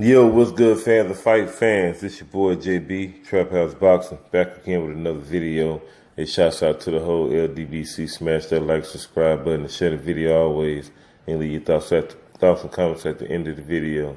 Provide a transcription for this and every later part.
Yo, what's good, fans of fight fans? This your boy JB, Trap House Boxing, back again with another video. A shouts out to the whole LDBC. Smash that like, subscribe button, and share the video always. And leave your thoughts and comments at the end of the video.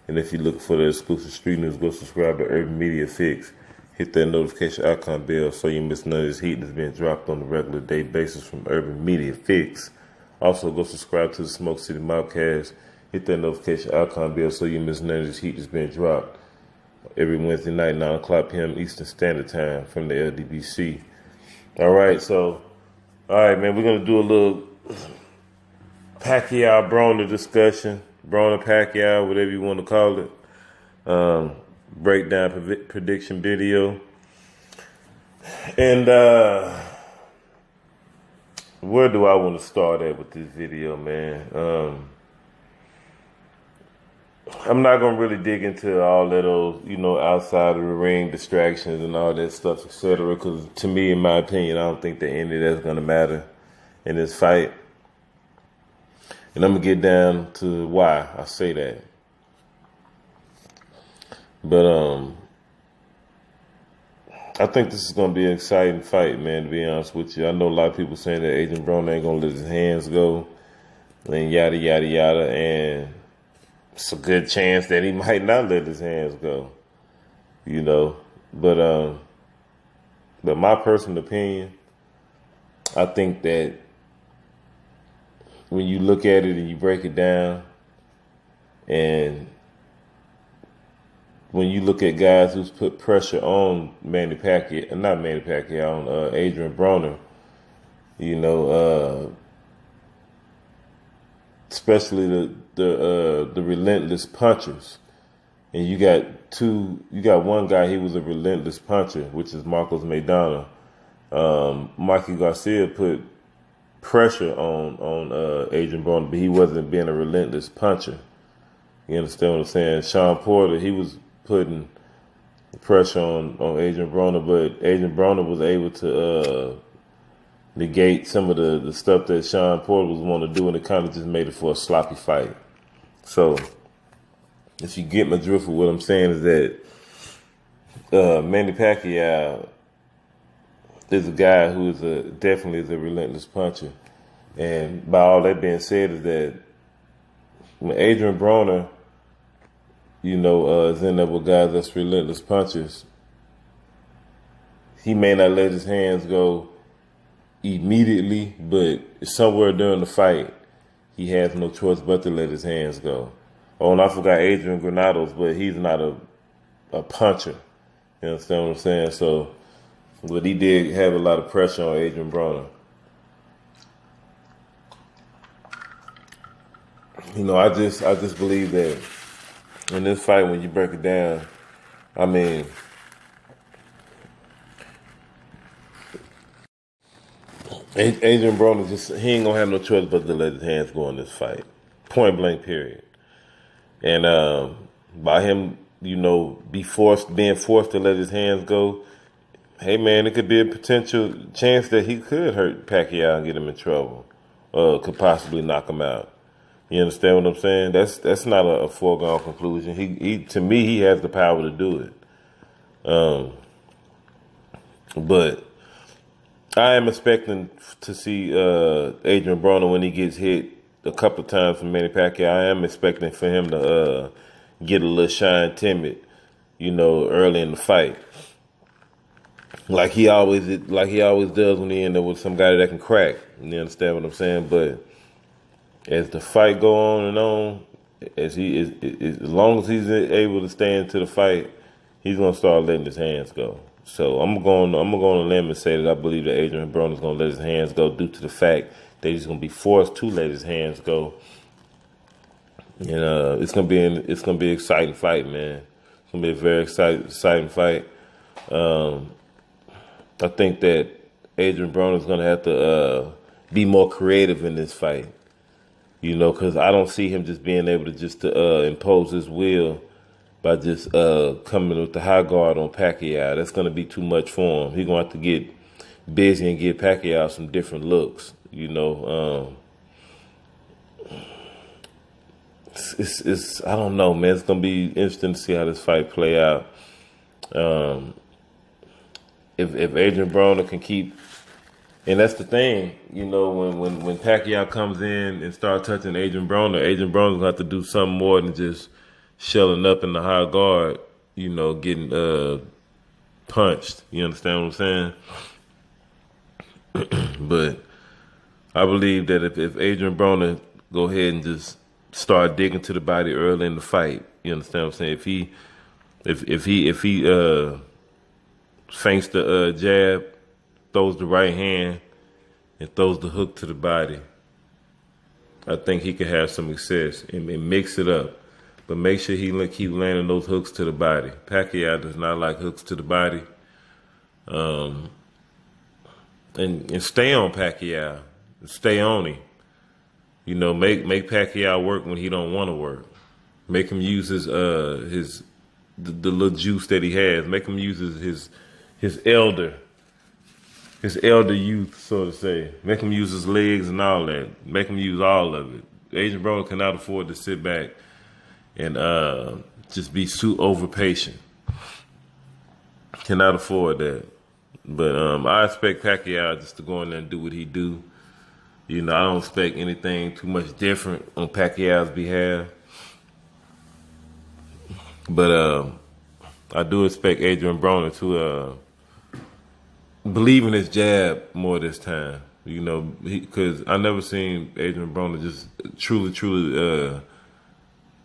And if you're looking for the exclusive street news, go subscribe to Urban Media Fix. Hit that notification icon bell so you miss none of this heat that's being dropped on a regular day basis from Urban Media Fix. Also, go subscribe to the Smoke City Mobcast. Hit that notification icon bell so you miss none of this heat that's been dropped every Wednesday night, 9 o'clock p.m. Eastern Standard Time from the LDBC. All right, man, we're going to do a little Pacquiao Broner discussion. Broner Pacquiao, whatever you want to call it. Breakdown prediction video. And where do I want to start at with this video, man? I'm not going to really dig into all of those, outside of the ring distractions and all that stuff, etc. Because to me, in my opinion, I don't think that any of that's going to matter in this fight. And I'm going to get down to why I say that. But I think this is going to be an exciting fight, man, to be honest with you. I know a lot of people saying that Adrien Broner ain't going to let his hands go and yada, yada, yada. And it's a good chance that he might not let his hands go, But my personal opinion, I think that when you look at it and you break it down, and when you look at guys who's put pressure on on Adrien Broner, especially the relentless punchers. And you got one guy, he was a relentless puncher, which is Marcos Maidana. Mikey Garcia put pressure on Adrien Broner, but he wasn't being a relentless puncher. You understand what I'm saying? Sean Porter, he was putting pressure on Adrien Broner, but Adrien Broner was able to negate some of the stuff that Sean Porter was wanting to do, and it kind of just made it for a sloppy fight. So, if you get my drift of what I'm saying is that Manny Pacquiao is a guy who is definitely is a relentless puncher. And by all that being said is that when Adrien Broner, is in there with guys that's relentless punchers, he may not let his hands go immediately, but somewhere during the fight, he has no choice but to let his hands go. Oh, and I forgot Adrian Granados, but he's not a puncher. You understand what I'm saying? So, but he did have a lot of pressure on Adrien Broner. I just believe that in this fight, when you break it down, I mean, Adrien Broner he ain't gonna have no choice but to let his hands go in this fight. Point blank, period. And by him, being forced to let his hands go, hey man, it could be a potential chance that he could hurt Pacquiao and get him in trouble. Could possibly knock him out. You understand what I'm saying? That's not a foregone conclusion. He to me, he has the power to do it. But I am expecting to see Adrien Broner when he gets hit a couple of times from Manny Pacquiao. I am expecting for him to get a little shy and timid, early in the fight, like he always does when he end up with somebody that can crack. You understand what I'm saying? But as the fight go on and on, as long as he's able to stay into the fight, he's gonna start letting his hands go. So I'm going on a limb and say that I believe that Adrien Broner is going to let his hands go due to the fact that he's going to be forced to let his hands go. And it's going to be an exciting fight, man. It's going to be a very exciting fight. I think that Adrien Broner is going to have to be more creative in this fight, because I don't see him just being able to impose his will by just coming with the high guard on Pacquiao. That's going to be too much for him. He's going to have to get busy and give Pacquiao some different looks, it's I don't know, man. It's gonna be interesting to see how this fight play out. If Adrien Broner can keep, and that's the thing, you know, when Pacquiao comes in and start touching Adrien Broner's gonna have to do something more than just shelling up in the high guard, you know, getting punched. You understand what I'm saying? But I believe that if Adrien Broner go ahead and just start digging to the body early in the fight, you understand what I'm saying? If he feints the jab, throws the right hand, and throws the hook to the body, I think he could have some success and mix it up. But make sure he keep landing those hooks to the body. Pacquiao does not like hooks to the body. And stay on Pacquiao. Stay on him. You know, make Pacquiao work when he don't want to work. Make him use the little juice that he has. Make him use his elder youth, so to say. Make him use his legs and all that. Make him use all of it. Adrien Broner cannot afford to sit back and just be over patient. Cannot afford that. But I expect Pacquiao just to go in there and do what he do. You know, I don't expect anything too much different on Pacquiao's behalf. But I do expect Adrien Broner to believe in his jab more this time. You know, because I never seen Adrien Broner just truly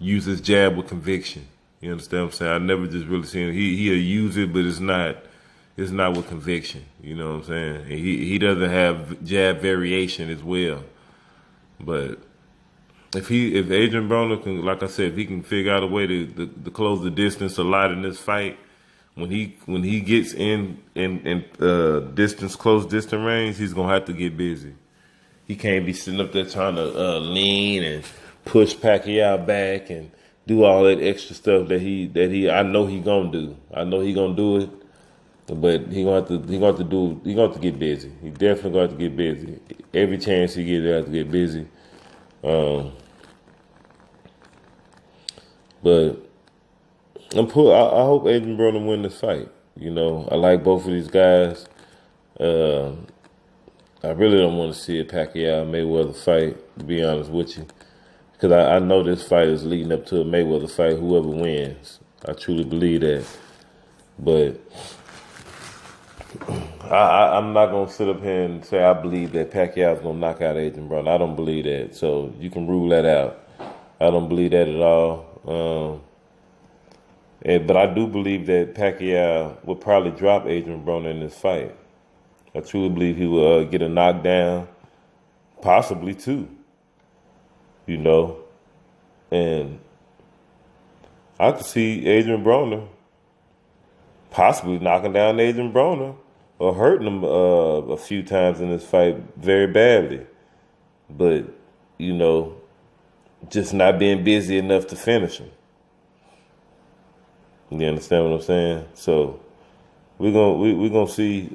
use his jab with conviction. You understand what I'm saying? I never just really seen him. He'll use it, but it's not with conviction. You know what I'm saying? And he doesn't have jab variation as well. But if Adrien Broner can, like I said, if he can figure out a way to close the distance a lot in this fight, when he gets in close distance range, he's gonna have to get busy. He can't be sitting up there trying to lean and push Pacquiao back and do all that extra stuff that I know he gonna do. I know he gonna do it, but he gonna have to get busy. He definitely gonna have to get busy. Every chance he gets, he have to get busy. But I hope Adrien Broner win this fight. You know, I like both of these guys. I really don't want to see a Pacquiao Mayweather fight, to be honest with you, because I know this fight is leading up to a Mayweather fight. Whoever wins, I truly believe that. But I'm not gonna sit up here and say I believe that Pacquiao's gonna knock out Adrien Broner. I don't believe that. So you can rule that out. I don't believe that at all. But I do believe that Pacquiao will probably drop Adrien Broner in this fight. I truly believe he will get a knockdown, possibly two. You know, and I could see Adrien Broner possibly knocking down Adrien Broner or hurting him a few times in this fight very badly. But, you know, just not being busy enough to finish him. You understand what I'm saying? So we're gonna see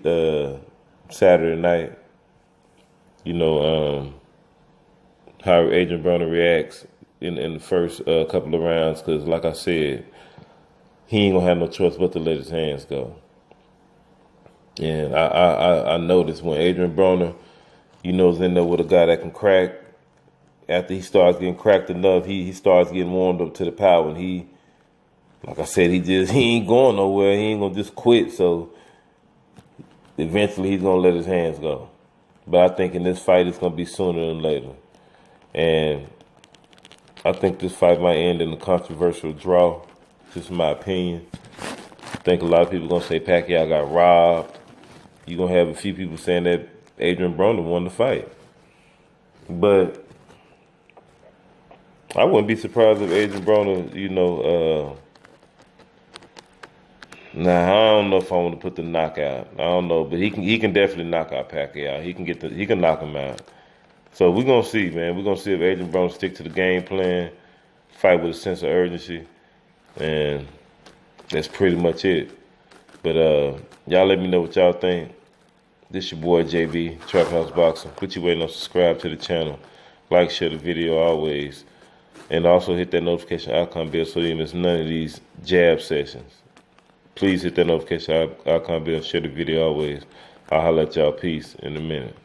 Saturday night, you know, how Adrien Broner reacts in the first couple of rounds, because like I said, he ain't gonna have no choice but to let his hands go. And I noticed when Adrien Broner, you know, is in there with a guy that can crack, after he starts getting cracked enough, he starts getting warmed up to the power, and he, like I said, he ain't going nowhere. He ain't gonna just quit. So eventually he's gonna let his hands go. But I think in this fight it's gonna be sooner than later. And I think this fight might end in a controversial draw. Just my opinion. I think a lot of people gonna say Pacquiao got robbed. You're gonna have a few people saying that Adrien Broner won the fight. But I wouldn't be surprised if Adrien Broner, you know, I don't know if I want to put the knockout. I don't know, but he can definitely knock out Pacquiao. He can knock him out. So we're gonna see, man. We're gonna see if Adrien Broner stick to the game plan, fight with a sense of urgency, and that's pretty much it. But y'all let me know what y'all think. This your boy JB, Trap House Boxing. Put you waiting on subscribe to the channel. Like, share the video always. And also hit that notification icon bell so you miss none of these jab sessions. Please hit that notification icon bell and share the video always. I'll holler at y'all. Peace in a minute.